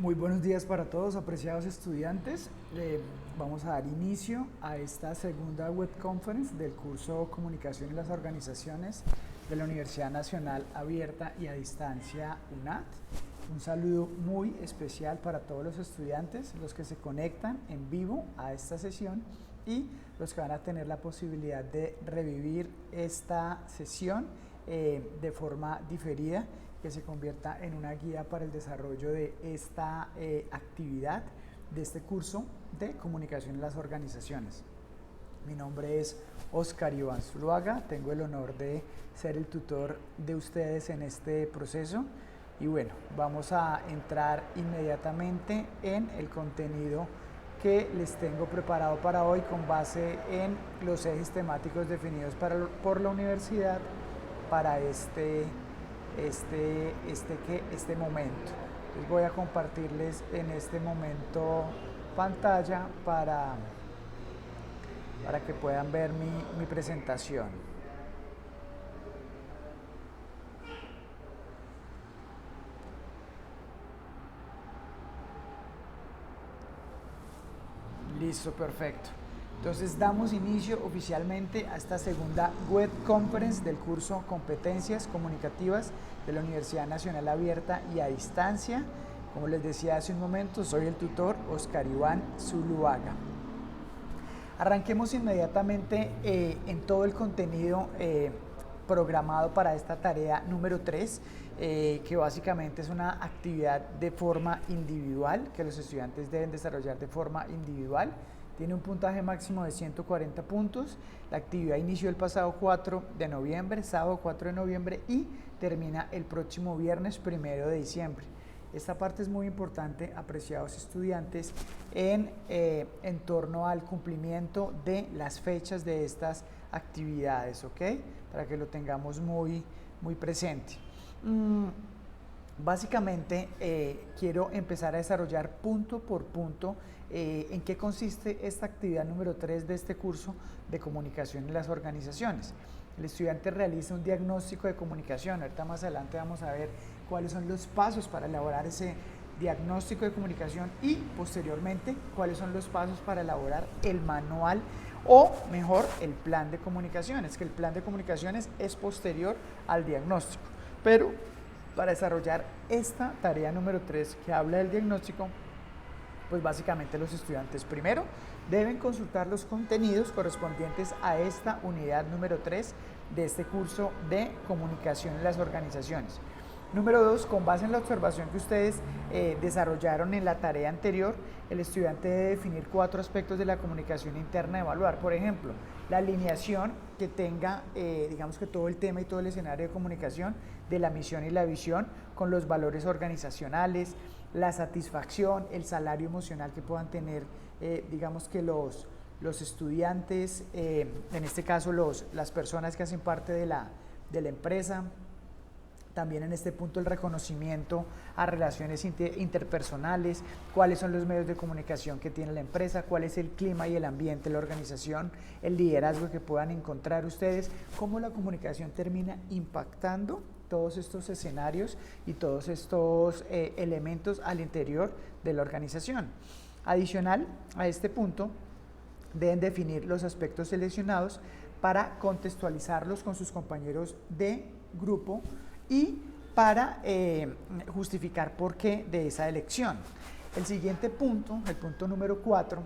Muy buenos días para todos, apreciados estudiantes. Vamos a dar inicio a esta segunda web conference del curso Comunicación en las Organizaciones de la Universidad Nacional Abierta y a Distancia UNAD. Un saludo muy especial para todos los estudiantes, los que se conectan en vivo a esta sesión y los que van a tener la posibilidad de revivir esta sesión de forma diferida, que se convierta en una guía para el desarrollo de esta actividad, de este curso de comunicación en las organizaciones. Mi nombre es Oscar Iván Zuluaga, tengo el honor de ser el tutor de ustedes en este proceso y bueno, vamos a entrar inmediatamente en el contenido que les tengo preparado para hoy con base en los ejes temáticos definidos por la universidad para este momento. Les voy a compartirles en este momento pantalla para que puedan ver mi presentación. Listo, perfecto. Entonces damos inicio oficialmente a esta segunda web conference del curso Competencias Comunicativas de la Universidad Nacional Abierta y a Distancia. Como les decía hace un momento, soy el tutor Oscar Iván Zuluaga. Arranquemos inmediatamente en todo el contenido programado para esta tarea número 3, que básicamente es una actividad de forma individual, que los estudiantes deben desarrollar de forma individual. Tiene un puntaje máximo de 140 puntos. La actividad inició el pasado 4 de noviembre, sábado 4 de noviembre, y termina el próximo viernes 1 de diciembre. Esta parte es muy importante, apreciados estudiantes, en torno al cumplimiento de las fechas de estas actividades, ¿ok? Para que lo tengamos muy presente. Básicamente quiero empezar a desarrollar punto por punto en qué consiste esta actividad número 3 de este curso de comunicación en las organizaciones. El estudiante realiza un diagnóstico de comunicación. Ahorita más adelante vamos a ver cuáles son los pasos para elaborar ese diagnóstico de comunicación y posteriormente cuáles son los pasos para elaborar el manual o mejor el plan de comunicaciones, que el plan de comunicaciones es posterior al diagnóstico. Pero para desarrollar esta tarea número 3 que habla del diagnóstico, pues básicamente los estudiantes primero deben consultar los contenidos correspondientes a esta unidad número 3 de este curso de comunicación en las organizaciones. Número 2, con base en la observación que ustedes desarrollaron en la tarea anterior, el estudiante debe definir 4 aspectos de la comunicación interna a evaluar. Por ejemplo, la alineación que tenga, digamos que todo el tema y todo el escenario de comunicación de la misión y la visión con los valores organizacionales, la satisfacción, el salario emocional que puedan tener, digamos que los estudiantes, en este caso las personas que hacen parte de la empresa. También en este punto el reconocimiento a relaciones interpersonales, cuáles son los medios de comunicación que tiene la empresa, cuál es el clima y el ambiente de la organización, el liderazgo que puedan encontrar ustedes, cómo la comunicación termina impactando todos estos escenarios y todos estos elementos al interior de la organización. Adicional a este punto, deben definir los aspectos seleccionados para contextualizarlos con sus compañeros de grupo y para justificar por qué de esa elección. El siguiente punto, el punto número 4,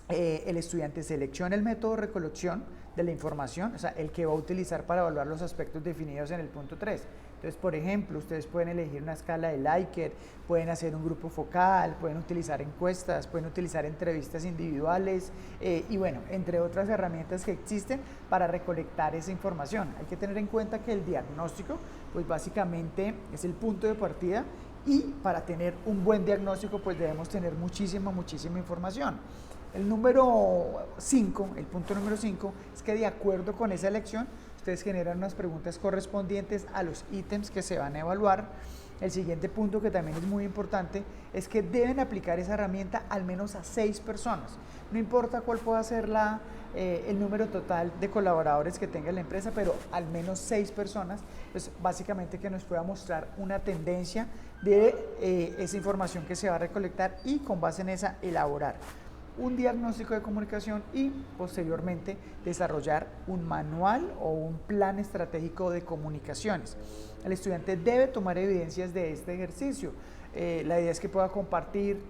el estudiante selecciona el método de recolección de la información, o sea, el que va a utilizar para evaluar los aspectos definidos en el punto 3. Entonces, por ejemplo, ustedes pueden elegir una escala de Likert, pueden hacer un grupo focal, pueden utilizar encuestas, pueden utilizar entrevistas individuales y bueno, entre otras herramientas que existen para recolectar esa información. Hay que tener en cuenta que el diagnóstico, pues básicamente es el punto de partida y para tener un buen diagnóstico, pues debemos tener muchísima información. El número 5, el punto número 5, es que de acuerdo con esa elección, ustedes generan unas preguntas correspondientes a los ítems que se van a evaluar El siguiente punto que también es muy importante es que deben aplicar esa herramienta al menos a 6 personas. No importa cuál pueda ser el número total de colaboradores que tenga la empresa, pero al menos 6 personas, pues básicamente que nos pueda mostrar una tendencia de esa información que se va a recolectar y con base en esa elaborar un diagnóstico de comunicación y posteriormente desarrollar un manual o un plan estratégico de comunicaciones. El estudiante debe tomar evidencias de este ejercicio. La idea es que pueda compartir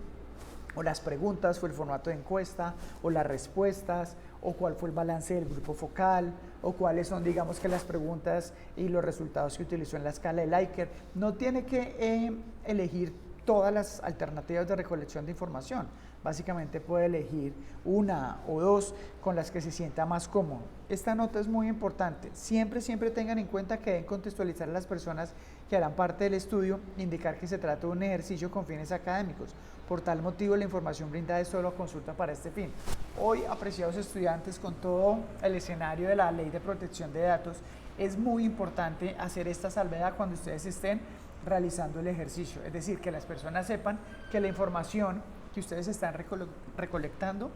o las preguntas o el formato de encuesta o las respuestas o cuál fue el balance del grupo focal o cuáles son, digamos, que las preguntas y los resultados que utilizó en la escala de Likert. No tiene que elegir todas las alternativas de recolección de información. Básicamente puede elegir una o dos con las que se sienta más cómodo. Esta nota es muy importante. Siempre tengan en cuenta que deben contextualizar a las personas que harán parte del estudio, indicar que se trata de un ejercicio con fines académicos. Por tal motivo, la información brindada es solo consulta para este fin. Hoy, apreciados estudiantes, con todo el escenario de la Ley de Protección de Datos, es muy importante hacer esta salvedad cuando ustedes estén realizando el ejercicio. Es decir, que las personas sepan que la información que ustedes están recolectando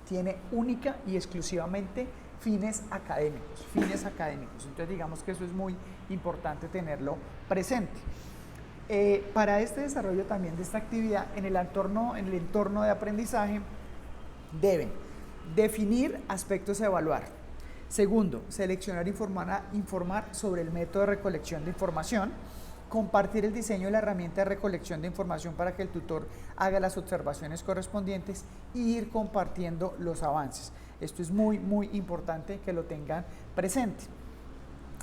tiene única y exclusivamente fines académicos. Entonces, digamos que eso es muy importante tenerlo presente. Para este desarrollo también de esta actividad, en el entorno de aprendizaje, deben definir aspectos a evaluar. Segundo, seleccionar e informar sobre el método de recolección de información. Compartir el diseño de la herramienta de recolección de información para que el tutor haga las observaciones correspondientes y ir compartiendo los avances. Esto es muy importante que lo tengan presente.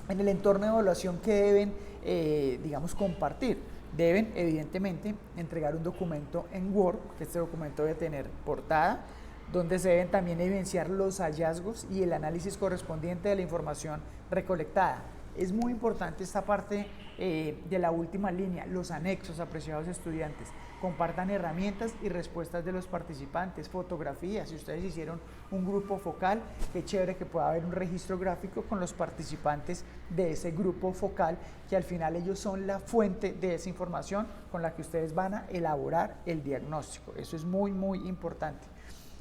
En el entorno de evaluación, ¿qué deben, compartir? Deben, evidentemente, entregar un documento en Word, que este documento debe tener portada, donde se deben también evidenciar los hallazgos y el análisis correspondiente de la información recolectada. Es muy importante esta parte de la última línea, los anexos, apreciados estudiantes. Compartan herramientas y respuestas de los participantes, fotografías. Si ustedes hicieron un grupo focal, qué chévere que pueda haber un registro gráfico con los participantes de ese grupo focal, que al final ellos son la fuente de esa información con la que ustedes van a elaborar el diagnóstico. Eso es muy importante.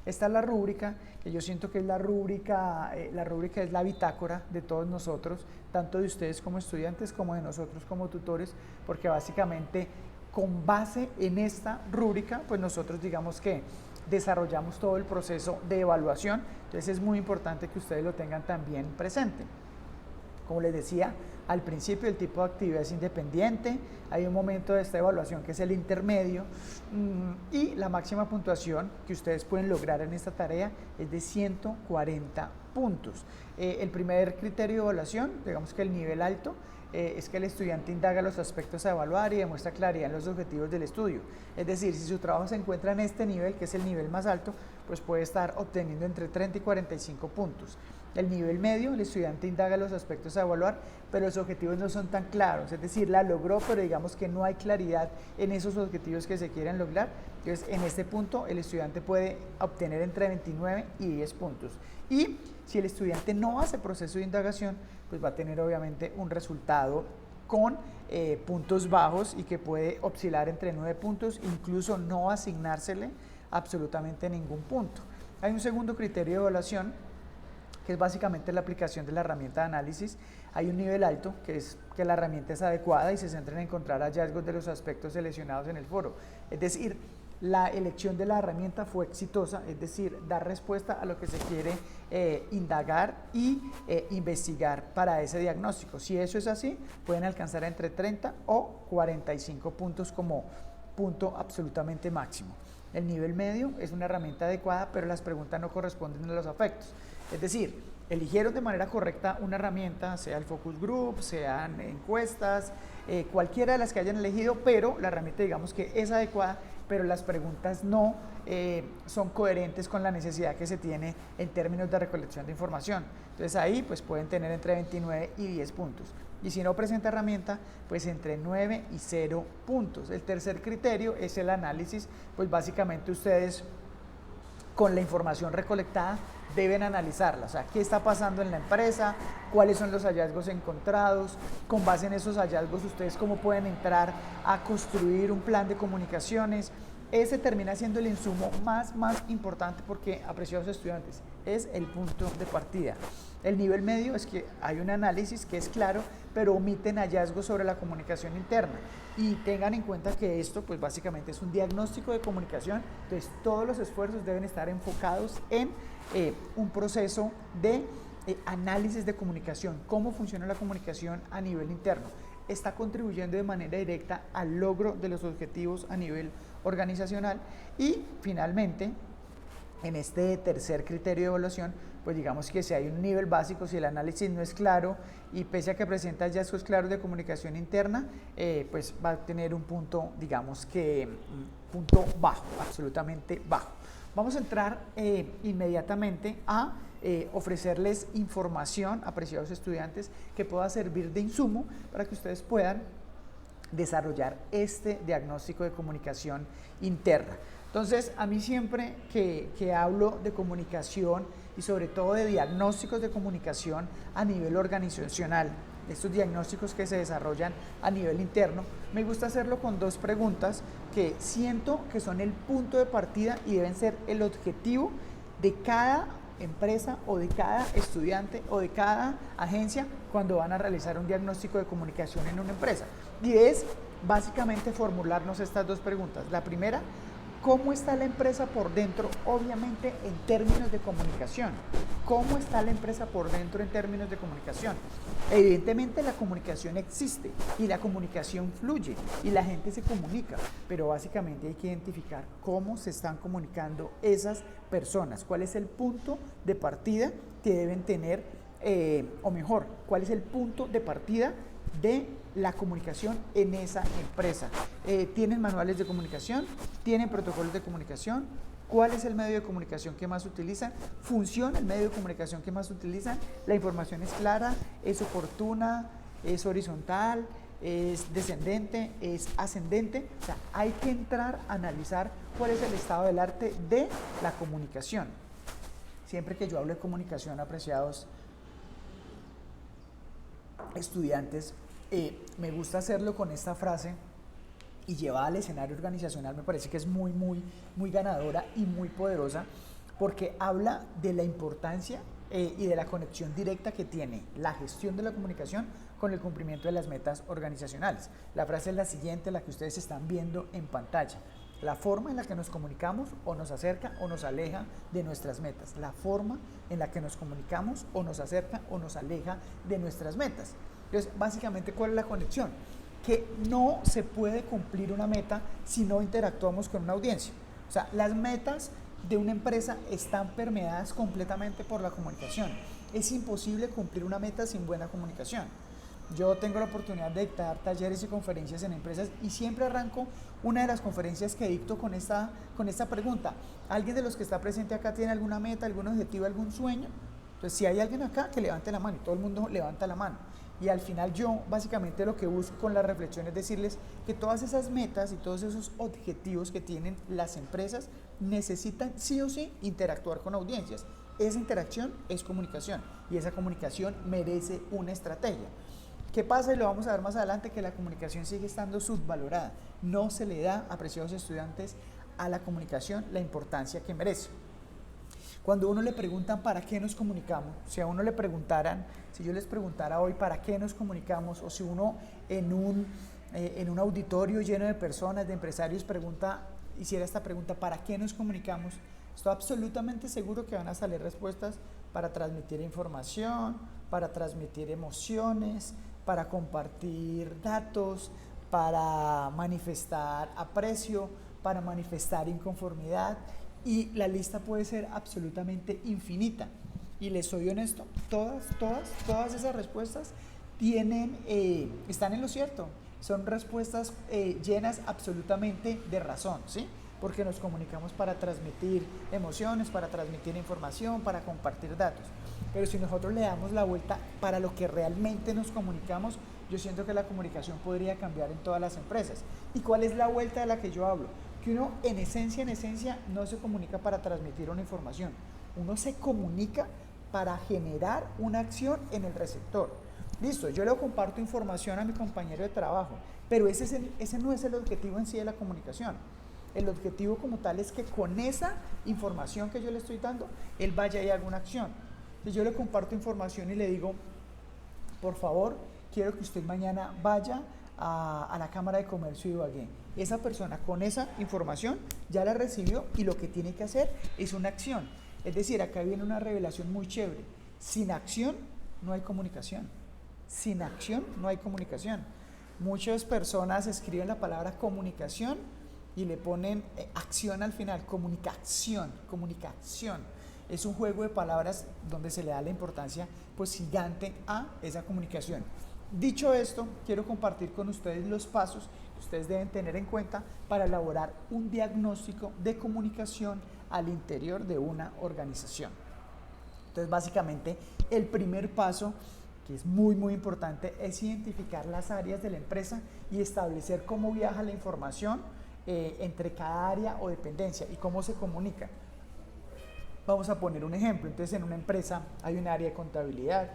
Esta es la rúbrica, que yo siento que es la rúbrica es la bitácora de todos nosotros, tanto de ustedes como estudiantes, como de nosotros como tutores, porque básicamente con base en esta rúbrica, pues nosotros digamos que desarrollamos todo el proceso de evaluación. Entonces es muy importante que ustedes lo tengan también presente. Como les decía al principio, el tipo de actividad es independiente, hay un momento de esta evaluación que es el intermedio y la máxima puntuación que ustedes pueden lograr en esta tarea es de 140 puntos. El primer criterio de evaluación, digamos que el nivel alto, es que el estudiante indaga los aspectos a evaluar y demuestra claridad en los objetivos del estudio. Es decir, si su trabajo se encuentra en este nivel, que es el nivel más alto, pues puede estar obteniendo entre 30 y 45 puntos. El nivel medio, el estudiante indaga los aspectos a evaluar, pero los objetivos no son tan claros, es decir, la logró, pero digamos que no hay claridad en esos objetivos que se quieren lograr. Entonces, en este punto, el estudiante puede obtener entre 29 y 10 puntos. Y si el estudiante no hace proceso de indagación, pues va a tener obviamente un resultado con puntos bajos y que puede oscilar entre 9 puntos, incluso no asignársele absolutamente ningún punto. Hay un segundo criterio de evaluación, que es básicamente la aplicación de la herramienta de análisis. Hay un nivel alto, que es que la herramienta es adecuada y se centra en encontrar hallazgos de los aspectos seleccionados en el foro. Es decir, la elección de la herramienta fue exitosa, es decir, dar respuesta a lo que se quiere indagar y investigar para ese diagnóstico. Si eso es así, pueden alcanzar entre 30 o 45 puntos como punto absolutamente máximo. El nivel medio es una herramienta adecuada, pero las preguntas no corresponden a los afectos. Es decir, eligieron de manera correcta una herramienta, sea el focus group, sean encuestas, cualquiera de las que hayan elegido, pero la herramienta digamos que es adecuada, pero las preguntas no son coherentes con la necesidad que se tiene en términos de recolección de información. Entonces ahí pues pueden tener entre 29 y 10 puntos. Y si no presenta herramienta, pues entre 9 y 0 puntos. El tercer criterio es el análisis, pues básicamente ustedes con la información recolectada deben analizarla, o sea, qué está pasando en la empresa, cuáles son los hallazgos encontrados, con base en esos hallazgos ustedes cómo pueden entrar a construir un plan de comunicaciones. Ese termina siendo el insumo más importante porque, apreciados estudiantes, es el punto de partida. El nivel medio es que hay un análisis que es claro, pero omiten hallazgos sobre la comunicación interna. Y tengan en cuenta que esto, pues básicamente es un diagnóstico de comunicación, entonces todos los esfuerzos deben estar enfocados en un proceso de análisis de comunicación, cómo funciona la comunicación a nivel interno. Está contribuyendo de manera directa al logro de los objetivos a nivel organizacional. Y finalmente, en este tercer criterio de evaluación, pues digamos que si hay un nivel básico, si el análisis no es claro y pese a que presenta hallazgos claros de comunicación interna, pues va a tener un punto, digamos que punto bajo, absolutamente bajo. Vamos a entrar inmediatamente a ofrecerles información, apreciados estudiantes, que pueda servir de insumo para que ustedes puedan desarrollar este diagnóstico de comunicación interna. Entonces, a mí siempre que hablo de comunicación y sobre todo de diagnósticos de comunicación a nivel organizacional, estos diagnósticos que se desarrollan a nivel interno, me gusta hacerlo con dos preguntas que siento que son el punto de partida y deben ser el objetivo de cada empresa o de cada estudiante o de cada agencia cuando van a realizar un diagnóstico de comunicación en una empresa. Y es básicamente formularnos estas dos preguntas. La primera, ¿cómo está la empresa por dentro? Obviamente en términos de comunicación. ¿Cómo está la empresa por dentro en términos de comunicación? Evidentemente la comunicación existe y la comunicación fluye y la gente se comunica, pero básicamente hay que identificar cómo se están comunicando esas personas, cuál es el punto de partida que deben tener, o mejor, cuál es el punto de partida de la comunicación en esa empresa. ¿Tienen manuales de comunicación? ¿Tienen protocolos de comunicación? ¿Cuál es el medio de comunicación que más utilizan? ¿Funciona el medio de comunicación que más utilizan? ¿La información es clara? ¿Es oportuna? ¿Es horizontal? ¿Es descendente? ¿Es ascendente? O sea, hay que entrar a analizar cuál es el estado del arte de la comunicación. Siempre que yo hablo de comunicación, apreciados estudiantes, me gusta hacerlo con esta frase y llevada al escenario organizacional. Me parece que es muy ganadora y muy poderosa porque habla de la importancia y de la conexión directa que tiene la gestión de la comunicación con el cumplimiento de las metas organizacionales. La frase es la siguiente, la que ustedes están viendo en pantalla. La forma en la que nos comunicamos o nos acerca o nos aleja de nuestras metas. La forma en la que nos comunicamos o nos acerca o nos aleja de nuestras metas. Entonces, básicamente, ¿cuál es la conexión? Que no se puede cumplir una meta si no interactuamos con una audiencia. O sea, las metas de una empresa están permeadas completamente por la comunicación. Es imposible cumplir una meta sin buena comunicación. Yo tengo la oportunidad de dictar talleres y conferencias en empresas y siempre arranco una de las conferencias que dicto con esta pregunta. ¿Alguien de los que está presente acá tiene alguna meta, algún objetivo, algún sueño? Entonces, si hay alguien acá, que levante la mano, y todo el mundo levanta la mano. Y al final yo básicamente lo que busco con la reflexión es decirles que todas esas metas y todos esos objetivos que tienen las empresas necesitan sí o sí interactuar con audiencias. Esa interacción es comunicación y esa comunicación merece una estrategia. ¿Qué pasa? Y lo vamos a ver más adelante, que la comunicación sigue estando subvalorada. No se le da, apreciados estudiantes, a la comunicación la importancia que merece. Cuando a uno le preguntan para qué nos comunicamos, si a uno le preguntaran, si yo les preguntara hoy para qué nos comunicamos, o si uno en un auditorio lleno de personas, de empresarios, hiciera esta pregunta, ¿para qué nos comunicamos? Estoy absolutamente seguro que van a salir respuestas para transmitir información, para transmitir emociones, para compartir datos, para manifestar aprecio, para manifestar inconformidad. Y la lista puede ser absolutamente infinita. Y les soy honesto, todas esas respuestas están en lo cierto. Son respuestas llenas absolutamente de razón, ¿sí? Porque nos comunicamos para transmitir emociones, para transmitir información, para compartir datos. Pero si nosotros le damos la vuelta para lo que realmente nos comunicamos, yo siento que la comunicación podría cambiar en todas las empresas. ¿Y cuál es la vuelta de la que yo hablo? que uno en esencia no se comunica para transmitir una información, uno se comunica para generar una acción en el receptor. Listo, yo le comparto información a mi compañero de trabajo, pero ese no es el objetivo en sí de la comunicación. El objetivo como tal es que con esa información que yo le estoy dando, él vaya y haga una acción. Entonces yo le comparto información y le digo, por favor, quiero que usted mañana vaya a la Cámara de Comercio de Ibagué. Esa persona con esa información ya la recibió y lo que tiene que hacer es una acción. Es decir, acá viene una revelación muy chévere. Sin acción no hay comunicación. Sin acción no hay comunicación. Muchas personas escriben la palabra comunicación y le ponen acción al final. Comunicación. Es un juego de palabras donde se le da la importancia pues gigante a esa comunicación. Dicho esto, quiero compartir con ustedes los pasos que ustedes deben tener en cuenta para elaborar un diagnóstico de comunicación al interior de una organización. Entonces, básicamente, el primer paso, que es muy importante, es identificar las áreas de la empresa y establecer cómo viaja la información entre cada área o dependencia y cómo se comunica. Vamos a poner un ejemplo. Entonces, en una empresa hay un área de contabilidad,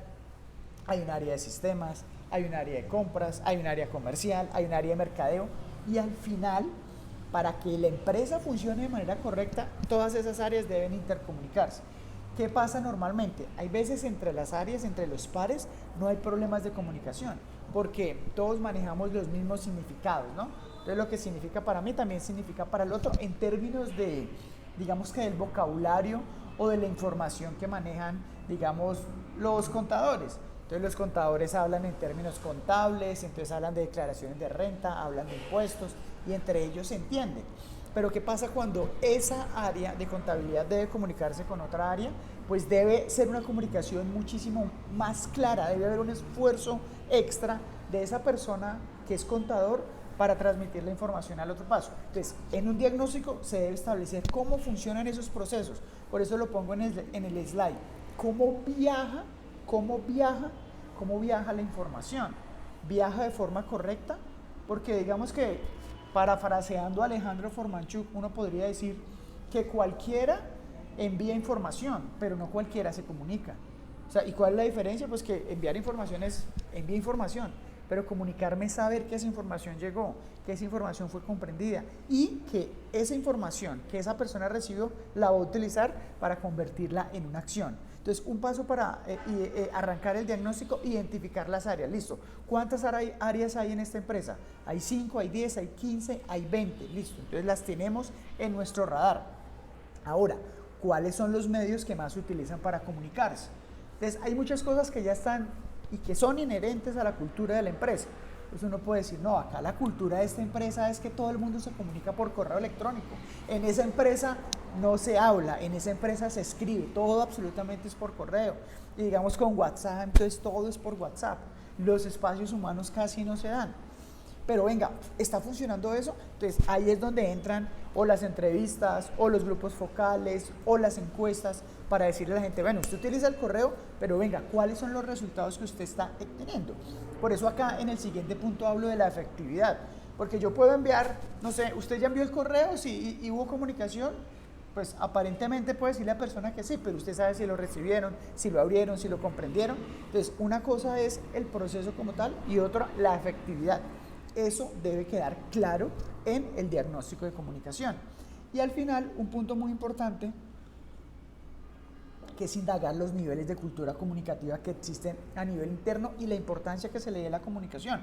hay un área de sistemas, hay un área de compras, hay un área comercial, hay un área de mercadeo y al final, para que la empresa funcione de manera correcta, todas esas áreas deben intercomunicarse. ¿Qué pasa normalmente? Hay veces entre las áreas, entre los pares, no hay problemas de comunicación, porque todos manejamos los mismos significados, ¿no? Entonces lo que significa para mí también significa para el otro en términos de, digamos que del vocabulario o de la información que manejan, digamos, los contadores. Entonces los contadores hablan en términos contables, entonces hablan de declaraciones de renta, hablan de impuestos y entre ellos se entiende. Pero ¿qué pasa cuando esa área de contabilidad debe comunicarse con otra área? Pues debe ser una comunicación muchísimo más clara, debe haber un esfuerzo extra de esa persona que es contador para transmitir la información al otro paso. Entonces, en un diagnóstico se debe establecer cómo funcionan esos procesos. Por eso lo pongo en el slide. ¿Cómo viaja la información? ¿Viaja de forma correcta? Porque digamos que, parafraseando a Alejandro Formanchuk, uno podría decir que cualquiera envía información, pero no cualquiera se comunica. O sea, ¿y cuál es la diferencia? Pues que enviar información es envía información, pero comunicarme es saber que esa información llegó, que esa información fue comprendida y que esa información que esa persona recibió la va a utilizar para convertirla en una acción. Entonces, un paso para arrancar el diagnóstico, identificar las áreas. Listo. ¿Cuántas áreas hay en esta empresa? Hay 5, hay 10, hay 15, hay 20. Listo. Entonces, las tenemos en nuestro radar. Ahora, ¿cuáles son los medios que más se utilizan para comunicarse? Entonces, hay muchas cosas que ya están y que son inherentes a la cultura de la empresa. Pues uno puede decir, no, acá la cultura de esta empresa es que todo el mundo se comunica por correo electrónico. En esa empresa no se habla, en esa empresa se escribe, todo absolutamente es por correo. Y digamos con WhatsApp, entonces todo es por WhatsApp. Los espacios humanos casi no se dan. Pero venga, ¿está funcionando eso? Entonces ahí es donde entran o las entrevistas, o los grupos focales, o las encuestas, para decirle a la gente, bueno, usted utiliza el correo, pero venga, ¿cuáles son los resultados que usted está obteniendo? Por eso acá en el siguiente punto hablo de la efectividad, porque yo puedo enviar, no sé, usted ya envió el correo, sí, y hubo comunicación, pues aparentemente puede decirle a la persona que sí, pero usted sabe si lo recibieron, si lo abrieron, si lo comprendieron. Entonces, una cosa es el proceso como tal y otra la efectividad. Eso debe quedar claro en el diagnóstico de comunicación. Y al final, un punto muy importante, que es indagar los niveles de cultura comunicativa que existen a nivel interno y la importancia que se le dé a la comunicación.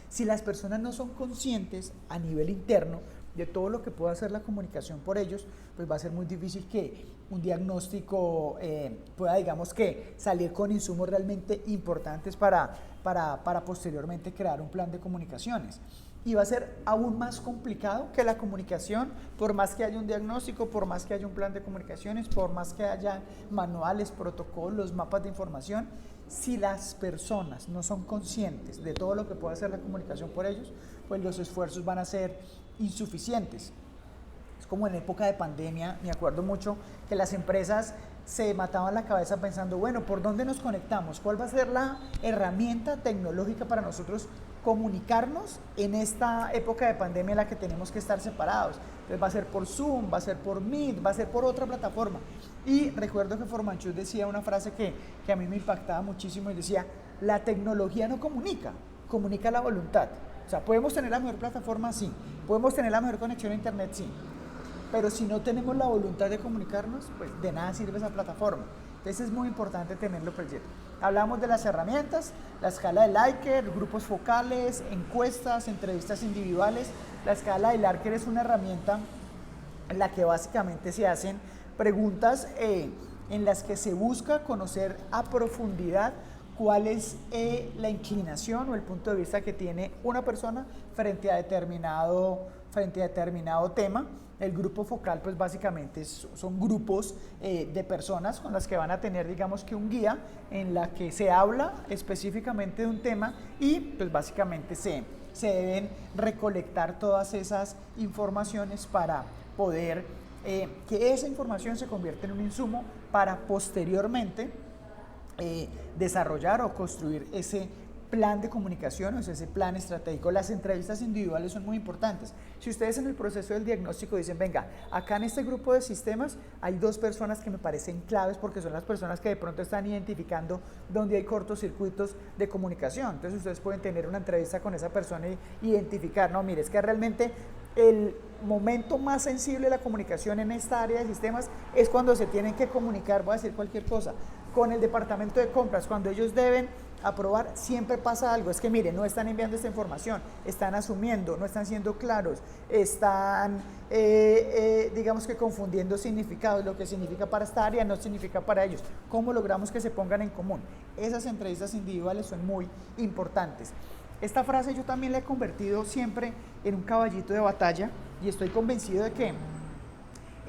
Si las personas no son conscientes a nivel interno de todo lo que puede hacer la comunicación por ellos, pues va a ser muy difícil que un diagnóstico pueda, digamos que, salir con insumos realmente importantes para posteriormente crear un plan de comunicaciones. Y va a ser aún más complicado que la comunicación, por más que haya un diagnóstico, por más que haya un plan de comunicaciones, por más que haya manuales, protocolos, mapas de información. Si las personas no son conscientes de todo lo que puede hacer la comunicación por ellos, pues los esfuerzos van a ser insuficientes. Es como en época de pandemia, me acuerdo mucho que las empresas se mataban la cabeza pensando, bueno, ¿por dónde nos conectamos? ¿Cuál va a ser la herramienta tecnológica para nosotros comunicarnos en esta época de pandemia en la que tenemos que estar separados. Entonces va a ser por Zoom, va a ser por Meet, va a ser por otra plataforma. Y recuerdo que Formanchus decía una frase que a mí me impactaba muchísimo y decía, la tecnología no comunica, comunica la voluntad. O sea, podemos tener la mejor plataforma, sí, podemos tener la mejor conexión a internet, sí, pero si no tenemos la voluntad de comunicarnos, pues de nada sirve esa plataforma. Entonces es muy importante tenerlo presente. Hablamos de las herramientas, la escala de Likert, grupos focales, encuestas, entrevistas individuales. La escala de Likert es una herramienta en la que básicamente se hacen preguntas en las que se busca conocer a profundidad cuál es la inclinación o el punto de vista que tiene una persona frente a determinado tema. El grupo focal pues básicamente son grupos de personas con las que van a tener digamos que un guía en la que se habla específicamente de un tema y pues básicamente se deben recolectar todas esas informaciones para poder que esa información se convierta en un insumo para posteriormente desarrollar o construir ese plan de comunicación, o sea, ese plan estratégico. Las entrevistas individuales son muy importantes. Si ustedes en el proceso del diagnóstico dicen, venga, acá en este grupo de sistemas hay dos personas que me parecen claves porque son las personas que de pronto están identificando dónde hay cortocircuitos de comunicación. Entonces ustedes pueden tener una entrevista con esa persona y identificar, no, mire, es que realmente el momento más sensible de la comunicación en esta área de sistemas es cuando se tienen que comunicar, voy a decir cualquier cosa, con el departamento de compras, cuando ellos deben aprobar, siempre pasa algo, es que miren, no están enviando esta información, están asumiendo, no están siendo claros, están digamos que confundiendo significados, lo que significa para esta área no significa para ellos. ¿Cómo logramos que se pongan en común? Esas entrevistas individuales son muy importantes. Esta frase yo también la he convertido siempre en un caballito de batalla y estoy convencido de que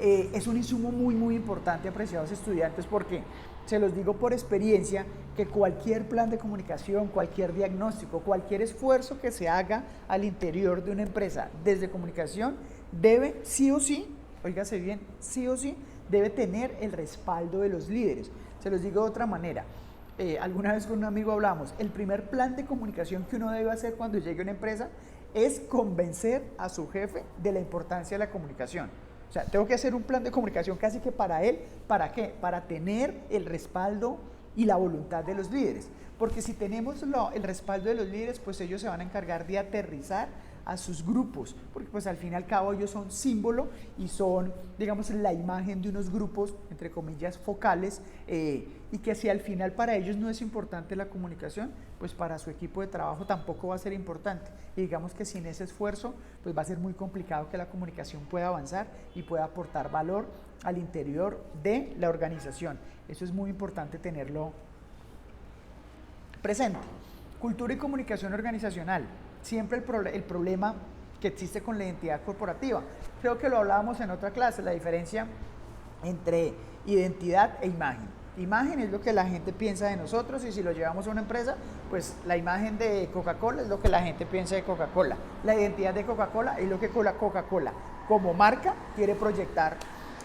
es un insumo muy importante, apreciados estudiantes, porque se los digo por experiencia que cualquier plan de comunicación, cualquier diagnóstico, cualquier esfuerzo que se haga al interior de una empresa desde comunicación debe sí o sí, óigase bien, sí o sí, debe tener el respaldo de los líderes. Se los digo de otra manera. Alguna vez con un amigo hablamos, el primer plan de comunicación que uno debe hacer cuando llegue a una empresa es convencer a su jefe de la importancia de la comunicación. O sea, tengo que hacer un plan de comunicación casi que para él, ¿para qué? Para tener el respaldo y la voluntad de los líderes. Porque si tenemos el respaldo de los líderes, pues ellos se van a encargar de aterrizar a sus grupos, porque pues al fin y al cabo ellos son símbolo y son, digamos, la imagen de unos grupos, entre comillas, focales, y que si al final para ellos no es importante la comunicación, pues para su equipo de trabajo tampoco va a ser importante. Y digamos que sin ese esfuerzo, pues va a ser muy complicado que la comunicación pueda avanzar y pueda aportar valor al interior de la organización. Eso es muy importante tenerlo presente. Cultura y comunicación organizacional. Siempre el problema que existe con la identidad corporativa. Creo que lo hablábamos en otra clase, la diferencia entre identidad e imagen. Imagen es lo que la gente piensa de nosotros y si lo llevamos a una empresa, pues la imagen de Coca-Cola es lo que la gente piensa de Coca-Cola. La identidad de Coca-Cola es lo que Coca-Cola como marca quiere proyectar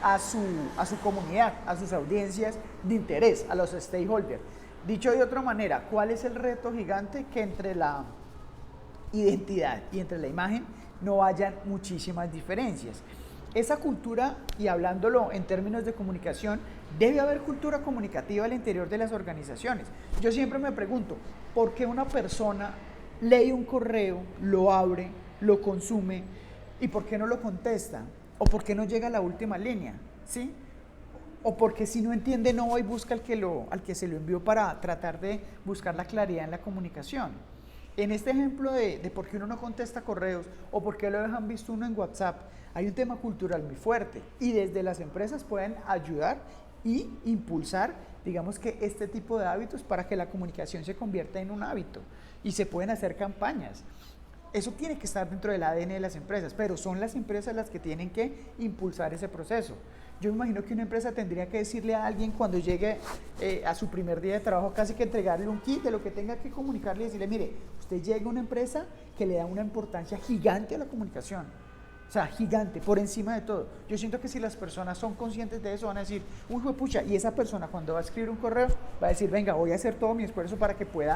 a su comunidad, a sus audiencias de interés, a los stakeholders. Dicho de otra manera, ¿cuál es el reto gigante? Que entre la identidad y entre la imagen no hayan muchísimas diferencias. Esa cultura, y hablándolo en términos de comunicación, debe haber cultura comunicativa al interior de las organizaciones. Yo siempre me pregunto, ¿por qué una persona lee un correo, lo abre, lo consume, y por qué no lo contesta? ¿O por qué no llega a la última línea? ¿Sí? O porque si no entiende no va y busca al que se lo envió para tratar de buscar la claridad en la comunicación. En este ejemplo de por qué uno no contesta correos o por qué lo dejan visto uno en WhatsApp, hay un tema cultural muy fuerte y desde las empresas pueden ayudar y impulsar, digamos que este tipo de hábitos para que la comunicación se convierta en un hábito y se pueden hacer campañas. Eso tiene que estar dentro del ADN de las empresas, pero son las empresas las que tienen que impulsar ese proceso. Yo me imagino que una empresa tendría que decirle a alguien cuando llegue a su primer día de trabajo, casi que entregarle un kit de lo que tenga que comunicarle y decirle, mire, usted llega a una empresa que le da una importancia gigante a la comunicación. O sea, gigante, por encima de todo. Yo siento que si las personas son conscientes de eso, van a decir, uy, pucha, y esa persona cuando va a escribir un correo, va a decir, venga, voy a hacer todo mi esfuerzo para que pueda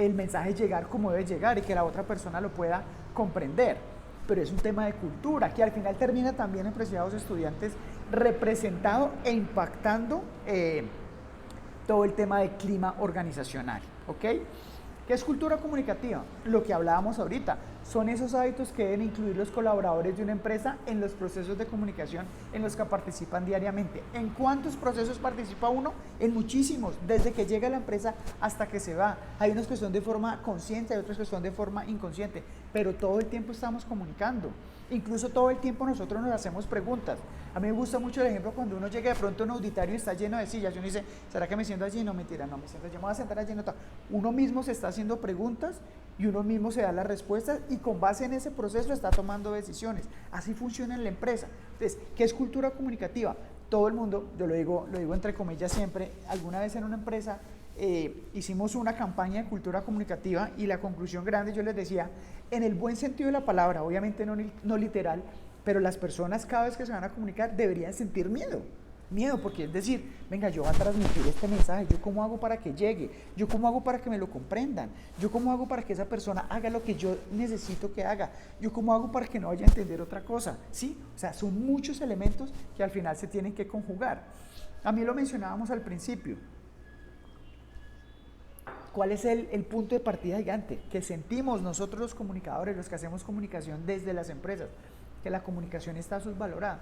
el mensaje llegar como debe llegar y que la otra persona lo pueda comprender. Pero es un tema de cultura que al final termina también en preciados estudiantes representado e impactando todo el tema de clima organizacional, ¿ok? ¿Qué es cultura comunicativa? Lo que hablábamos ahorita, son esos hábitos que deben incluir los colaboradores de una empresa en los procesos de comunicación en los que participan diariamente. ¿En cuántos procesos participa uno? En muchísimos, desde que llega a la empresa hasta que se va. Hay unos que son de forma consciente, hay otros que son de forma inconsciente, pero todo el tiempo estamos comunicando. Incluso todo el tiempo nosotros nos hacemos preguntas. A mí me gusta mucho el ejemplo cuando uno llega de pronto a un auditorio y está lleno de sillas y uno dice, ¿será que me siento allí? No, mentira, no me siento allí, me voy a sentar allí. No, uno mismo se está haciendo preguntas y uno mismo se da las respuestas y con base en ese proceso está tomando decisiones. Así funciona en la empresa. Entonces, ¿qué es cultura comunicativa? Todo el mundo, yo lo digo entre comillas siempre, alguna vez en una empresa hicimos una campaña de cultura comunicativa y la conclusión grande, yo les decía, en el buen sentido de la palabra, obviamente no literal, pero las personas cada vez que se van a comunicar deberían sentir miedo, porque es decir, venga, yo voy a transmitir este mensaje, yo cómo hago para que llegue, yo cómo hago para que me lo comprendan, yo cómo hago para que esa persona haga lo que yo necesito que haga, yo cómo hago para que no vaya a entender otra cosa, ¿sí? O sea, son muchos elementos que al final se tienen que conjugar. A mí lo mencionábamos al principio. ¿Cuál es el punto de partida gigante? Que sentimos nosotros los comunicadores, los que hacemos comunicación desde las empresas, que la comunicación está subvalorada.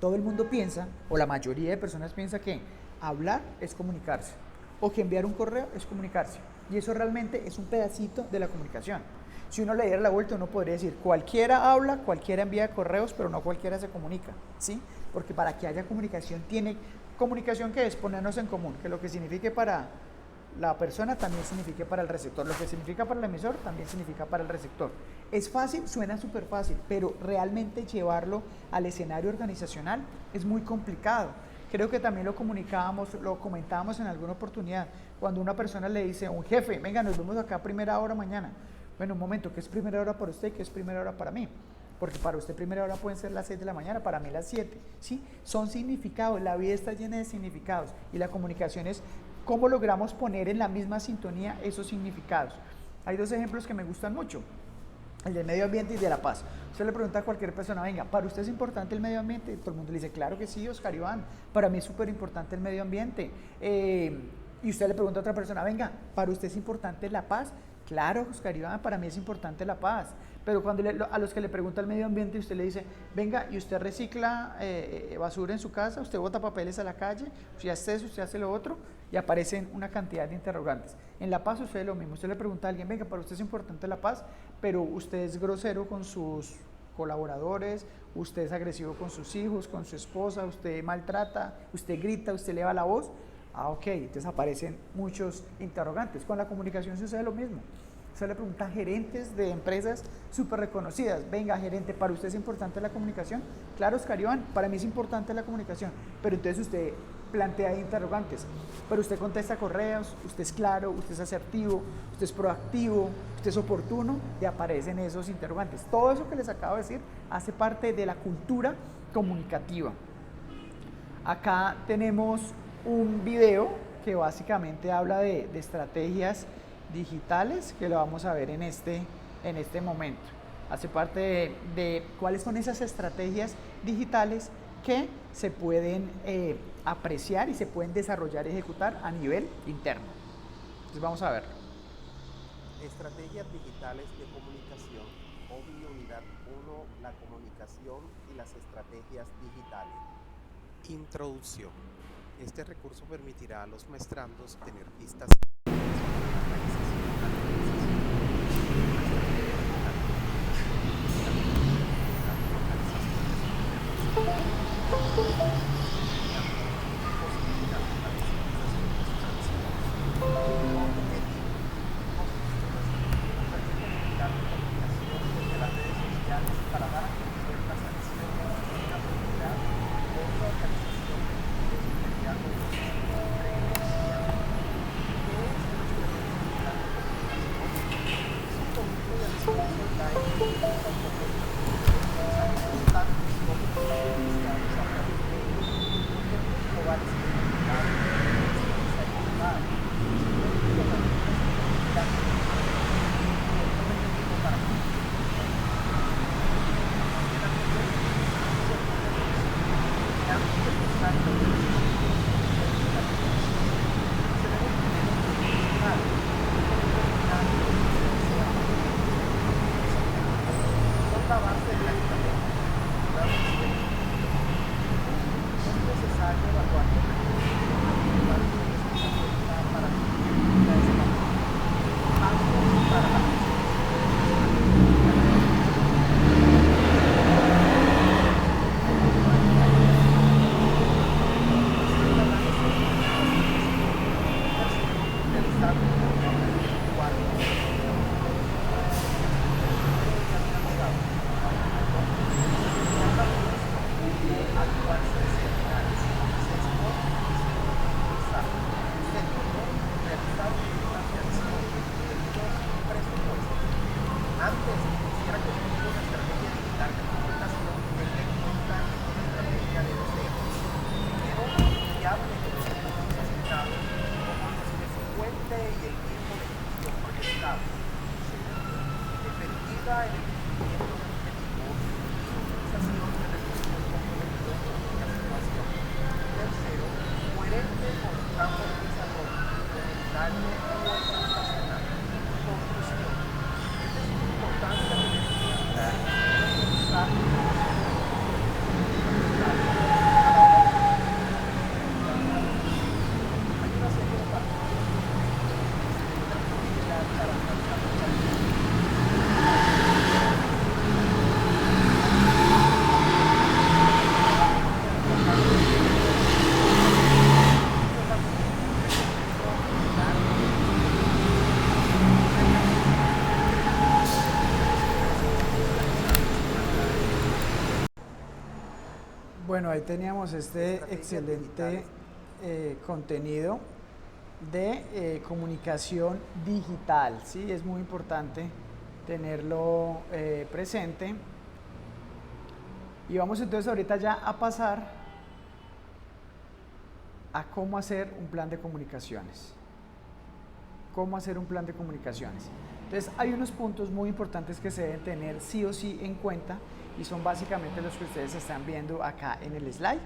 Todo el mundo piensa, o la mayoría de personas piensa que hablar es comunicarse, o que enviar un correo es comunicarse, y eso realmente es un pedacito de la comunicación. Si uno le diera la vuelta, uno podría decir, cualquiera habla, cualquiera envía correos, pero no cualquiera se comunica, ¿sí? Porque para que haya comunicación, comunicación que es ponernos en común, que lo que signifique para la persona también significa para el receptor, lo que significa para el emisor también significa para el receptor. Es fácil, suena súper fácil, pero realmente llevarlo al escenario organizacional es muy complicado. Creo que también lo comentábamos en alguna oportunidad, cuando una persona le dice a un jefe, venga, nos vemos acá a primera hora mañana. Bueno, un momento, ¿qué es primera hora para usted? ¿Qué es primera hora para mí? Porque para usted primera hora pueden ser las 6 de la mañana, para mí las 7, ¿sí? Son significados, la vida está llena de significados y la comunicación es cómo logramos poner en la misma sintonía esos significados. Hay dos ejemplos que me gustan mucho, el del medio ambiente y de la paz. Usted le pregunta a cualquier persona, venga, ¿para usted es importante el medio ambiente? Todo el mundo le dice, claro que sí, Oscar Iván, para mí es súper importante el medio ambiente. Y usted le pregunta a otra persona, venga, ¿para usted es importante la paz? Claro, Oscar Iván, para mí es importante la paz. Pero cuando a los que le pregunta el medio ambiente, usted le dice, venga, ¿y usted recicla basura en su casa? ¿Usted bota papeles a la calle? ¿Usted hace eso? ¿Usted hace lo otro? Y aparecen una cantidad de interrogantes. En la paz sucede lo mismo. Usted le pregunta a alguien, venga, para usted es importante la paz, pero usted es grosero con sus colaboradores, usted es agresivo con sus hijos, con su esposa, usted maltrata, usted grita, usted eleva la voz. Ah, ok, entonces aparecen muchos interrogantes. Con la comunicación sucede lo mismo. Usted le pregunta a gerentes de empresas súper reconocidas, venga, gerente, ¿para usted es importante la comunicación? Claro, Oscar Iván, para mí es importante la comunicación, pero entonces usted plantea interrogantes, pero usted contesta correos, usted es claro, usted es asertivo, usted es proactivo, usted es oportuno, y aparecen esos interrogantes. Todo eso que les acabo de decir hace parte de la cultura comunicativa. Acá tenemos un video que básicamente habla de estrategias digitales, que lo vamos a ver en este momento. Hace parte de cuáles son esas estrategias digitales que se pueden apreciar y se pueden desarrollar y ejecutar a nivel interno. Entonces vamos a verlo. Estrategias digitales de comunicación, OBI Unidad 1, la comunicación y las estrategias digitales. Introducción. Este recurso permitirá a los maestrandos tener pistas la base de la estrategia. Es necesario evaluar los recursos para la Bueno, ahí teníamos este excelente contenido de comunicación digital, ¿sí? Es muy importante tenerlo presente. Y vamos entonces ahorita ya a pasar a cómo hacer un plan de comunicaciones. Cómo hacer un plan de comunicaciones. Entonces hay unos puntos muy importantes que se deben tener sí o sí en cuenta y son básicamente los que ustedes están viendo acá en el slide.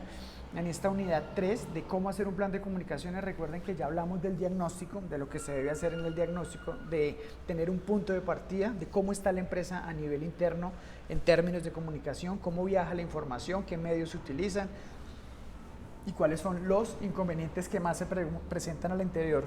En esta unidad 3 de cómo hacer un plan de comunicaciones, recuerden que ya hablamos del diagnóstico, de lo que se debe hacer en el diagnóstico, de tener un punto de partida, de cómo está la empresa a nivel interno en términos de comunicación, cómo viaja la información, qué medios se utilizan y cuáles son los inconvenientes que más se presentan al interior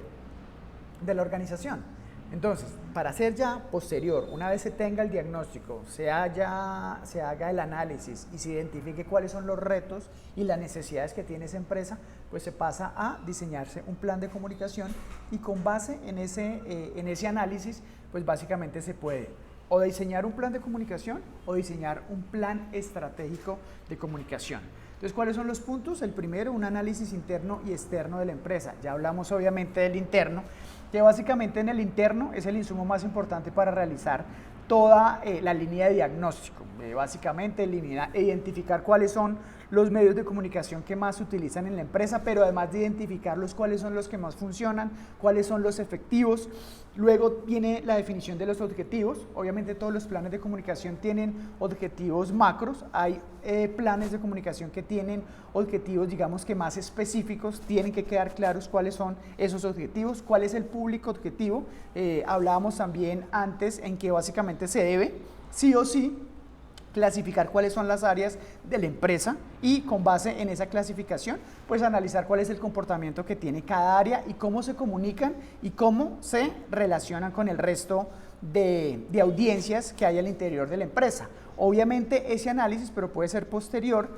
de la organización. Entonces, para hacer ya posterior, una vez se tenga el diagnóstico, se haga el análisis y se identifique cuáles son los retos y las necesidades que tiene esa empresa, pues se pasa a diseñarse un plan de comunicación y con base en ese análisis, pues básicamente se puede o diseñar un plan de comunicación o diseñar un plan estratégico de comunicación. Entonces, ¿cuáles son los puntos? El primero, un análisis interno y externo de la empresa. Ya hablamos obviamente del interno, que básicamente en el interno es el insumo más importante para realizar toda la línea de diagnóstico. Básicamente identificar cuáles son los medios de comunicación que más se utilizan en la empresa, pero además de identificarlos, cuáles son los que más funcionan, cuáles son los efectivos. Luego viene la definición de los objetivos. Obviamente todos los planes de comunicación tienen objetivos macros. Hay planes de comunicación que tienen objetivos, digamos que más específicos. Tienen que quedar claros cuáles son esos objetivos, cuál es el público objetivo. Hablábamos también antes en que básicamente se debe, sí o sí, clasificar cuáles son las áreas de la empresa y con base en esa clasificación, pues analizar cuál es el comportamiento que tiene cada área y cómo se comunican y cómo se relacionan con el resto de audiencias que hay al interior de la empresa. Obviamente ese análisis, pero puede ser posterior,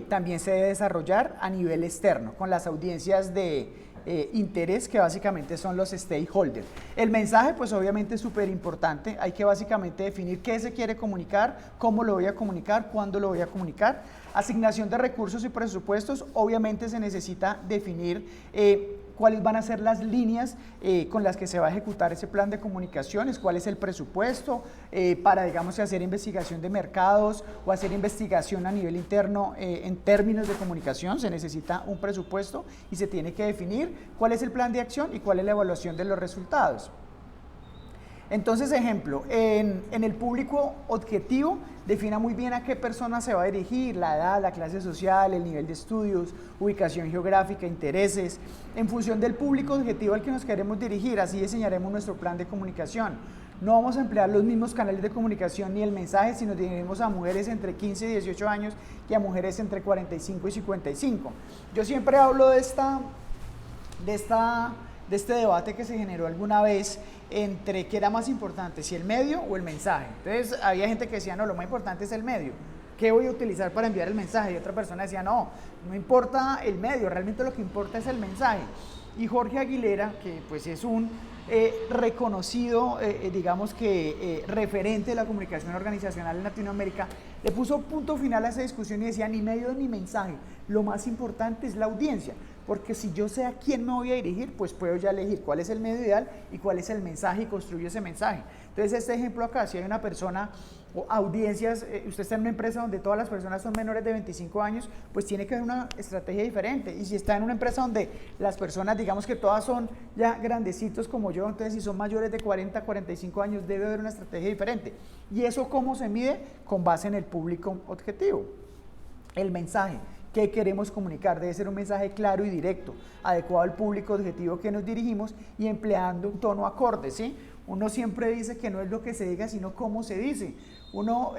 también se debe desarrollar a nivel externo, con las audiencias de interés, que básicamente son los stakeholders. El mensaje pues obviamente es súper importante, hay que básicamente definir qué se quiere comunicar, cómo lo voy a comunicar, cuándo lo voy a comunicar. Asignación de recursos y presupuestos, obviamente se necesita definir cuáles van a ser las líneas con las que se va a ejecutar ese plan de comunicaciones, cuál es el presupuesto para, digamos, hacer investigación de mercados o hacer investigación a nivel interno en términos de comunicación. Se necesita un presupuesto y se tiene que definir cuál es el plan de acción y cuál es la evaluación de los resultados. Entonces, ejemplo, en el público objetivo, defina muy bien a qué persona se va a dirigir, la edad, la clase social, el nivel de estudios, ubicación geográfica, intereses. En función del público objetivo al que nos queremos dirigir, así diseñaremos nuestro plan de comunicación. No vamos a emplear los mismos canales de comunicación ni el mensaje si nos dirigimos a mujeres entre 15 y 18 años que a mujeres entre 45 y 55. Yo siempre hablo de este debate que se generó alguna vez entre qué era más importante, si el medio o el mensaje. Entonces había gente que decía, no, lo más importante es el medio. ¿Qué voy a utilizar para enviar el mensaje? Y otra persona decía, no, no importa el medio, realmente lo que importa es el mensaje. Y Jorge Aguilera, que pues es un reconocido, digamos que referente de la comunicación organizacional en Latinoamérica, le puso punto final a esa discusión y decía, ni medio ni mensaje, lo más importante es la audiencia, porque si yo sé a quién me voy a dirigir, pues puedo ya elegir cuál es el medio ideal y cuál es el mensaje y construyo ese mensaje. Entonces este ejemplo acá, si hay una persona o audiencias, usted está en una empresa donde todas las personas son menores de 25 años, pues tiene que haber una estrategia diferente. Y si está en una empresa donde las personas, digamos que todas son ya grandecitos como yo, entonces si son mayores de 40, 45 años, debe haber una estrategia diferente. ¿Y eso cómo se mide? Con base en el público objetivo. El mensaje que queremos comunicar debe ser un mensaje claro y directo, adecuado al público objetivo que nos dirigimos y empleando un tono acorde, ¿sí? Uno siempre dice que no es lo que se diga, sino cómo se dice. Uno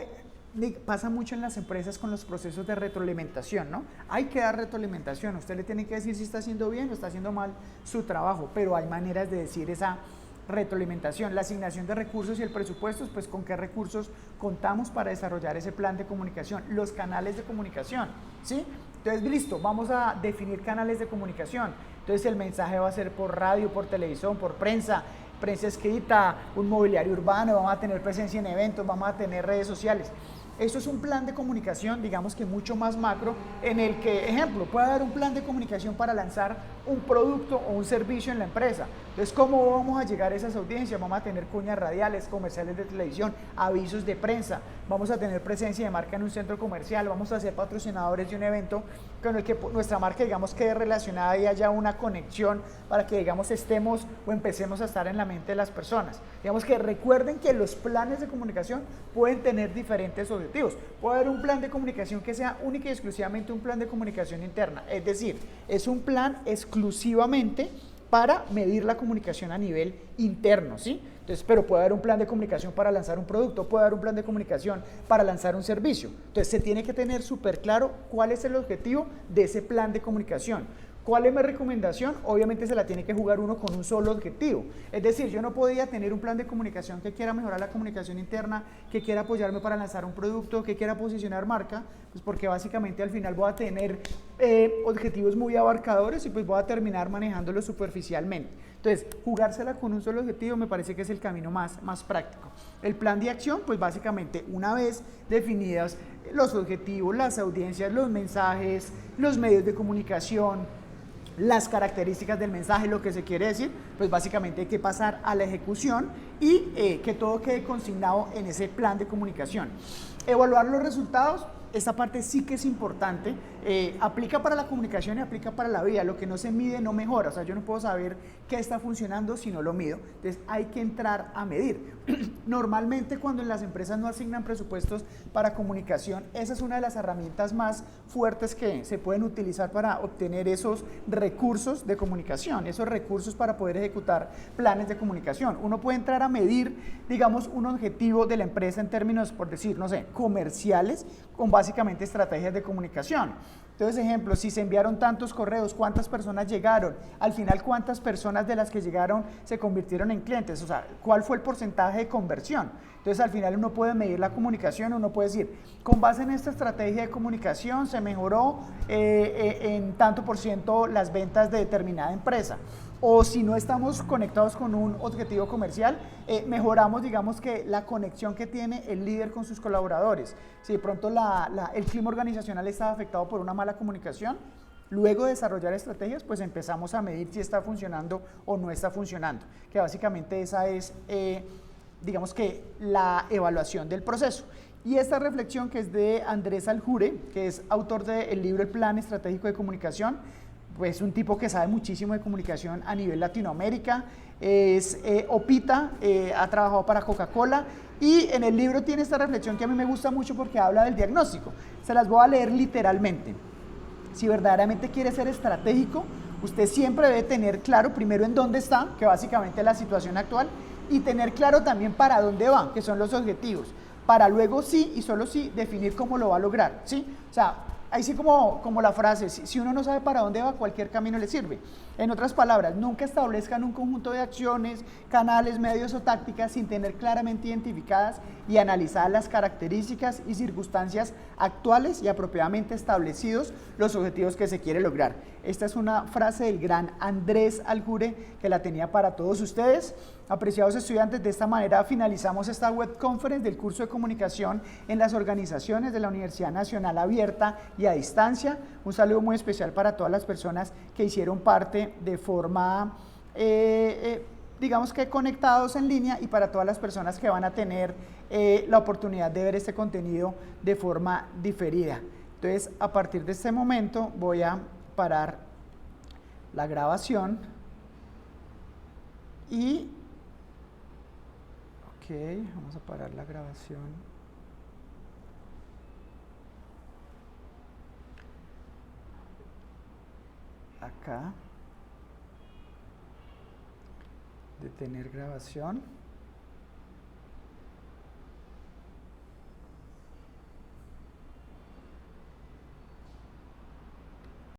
pasa mucho en las empresas con los procesos de retroalimentación, ¿no? Hay que dar retroalimentación, usted le tiene que decir si está haciendo bien o está haciendo mal su trabajo, pero hay maneras de decir esa retroalimentación. La asignación de recursos y el presupuesto, pues con qué recursos contamos para desarrollar ese plan de comunicación, los canales de comunicación, ¿sí? Entonces, listo, vamos a definir canales de comunicación. Entonces el mensaje va a ser por radio, por televisión, por prensa escrita, un mobiliario urbano, vamos a tener presencia en eventos, vamos a tener redes sociales. Eso es un plan de comunicación, digamos que mucho más macro, en el que, ejemplo, puede haber un plan de comunicación para lanzar un producto o un servicio en la empresa. Entonces, ¿cómo vamos a llegar a esas audiencias? Vamos a tener cuñas radiales, comerciales de televisión, avisos de prensa, vamos a tener presencia de marca en un centro comercial, vamos a ser patrocinadores de un evento con el que nuestra marca, digamos, quede relacionada y haya una conexión para que, digamos, estemos o empecemos a estar en la mente de las personas. Digamos que recuerden que los planes de comunicación pueden tener diferentes objetivos. Puede haber un plan de comunicación que sea única y exclusivamente un plan de comunicación interna, es decir, es un plan exclusivamente para medir la comunicación a nivel interno, ¿sí? Entonces, pero puede haber un plan de comunicación para lanzar un producto, puede haber un plan de comunicación para lanzar un servicio. Entonces, se tiene que tener súper claro cuál es el objetivo de ese plan de comunicación. ¿Cuál es mi recomendación? Obviamente se la tiene que jugar uno con un solo objetivo. Es decir, yo no podría tener un plan de comunicación que quiera mejorar la comunicación interna, que quiera apoyarme para lanzar un producto, que quiera posicionar marca, pues porque básicamente al final voy a tener objetivos muy abarcadores y pues voy a terminar manejándolos superficialmente. Entonces, jugársela con un solo objetivo me parece que es el camino más práctico. El plan de acción, pues básicamente una vez definidas los objetivos, las audiencias, los mensajes, los medios de comunicación, las características del mensaje, lo que se quiere decir, pues básicamente hay que pasar a la ejecución y que todo quede consignado en ese plan de comunicación. Evaluar los resultados, esta parte sí que es importante, aplica para la comunicación y aplica para la vida. Lo que no se mide no mejora, o sea, yo no puedo saber qué está funcionando si no lo mido. Entonces hay que entrar a medir. Normalmente cuando en las empresas no asignan presupuestos para comunicación, esa es una de las herramientas más fuertes que se pueden utilizar para obtener esos recursos de comunicación, esos recursos para poder ejecutar planes de comunicación. Uno puede entrar a medir, digamos, un objetivo de la empresa en términos, por decir, no sé, comerciales, con básicamente estrategias de comunicación. Entonces, ejemplo, si se enviaron tantos correos, ¿cuántas personas llegaron? Al final, ¿cuántas personas de las que llegaron se convirtieron en clientes? O sea, ¿cuál fue el porcentaje de conversión? Entonces, al final uno puede medir la comunicación, uno puede decir, con base en esta estrategia de comunicación se mejoró en tanto por ciento las ventas de determinada empresa. O si no estamos conectados con un objetivo comercial, mejoramos, digamos que la conexión que tiene el líder con sus colaboradores. Si de pronto el clima organizacional está afectado por una mala comunicación, luego de desarrollar estrategias, pues empezamos a medir si está funcionando o no está funcionando. Que básicamente esa es, digamos que, la evaluación del proceso. Y esta reflexión, que es de Andrés Aljure, que es autor del libro El Plan Estratégico de Comunicación, pues un tipo que sabe muchísimo de comunicación a nivel Latinoamérica, es Opita, ha trabajado para Coca-Cola y en el libro tiene esta reflexión que a mí me gusta mucho porque habla del diagnóstico. Se las voy a leer literalmente. Si verdaderamente quiere ser estratégico, usted siempre debe tener claro primero en dónde está, que básicamente es la situación actual, y tener claro también para dónde va, que son los objetivos, para luego sí y solo sí definir cómo lo va a lograr, ¿sí? O sea, ahí sí como la frase, si uno no sabe para dónde va, cualquier camino le sirve. En otras palabras, nunca establezcan un conjunto de acciones, canales, medios o tácticas sin tener claramente identificadas y analizadas las características y circunstancias actuales y apropiadamente establecidos los objetivos que se quiere lograr. Esta es una frase del gran Andrés Alcure que la tenía para todos ustedes. Apreciados estudiantes, de esta manera finalizamos esta web conference del curso de comunicación en las organizaciones de la Universidad Nacional Abierta y a Distancia. Un saludo muy especial para todas las personas que hicieron parte de forma, digamos que conectados en línea, y para todas las personas que van a tener la oportunidad de ver este contenido de forma diferida. Entonces, a partir de este momento voy a parar la grabación y vamos a parar la grabación. Acá. Detener grabación.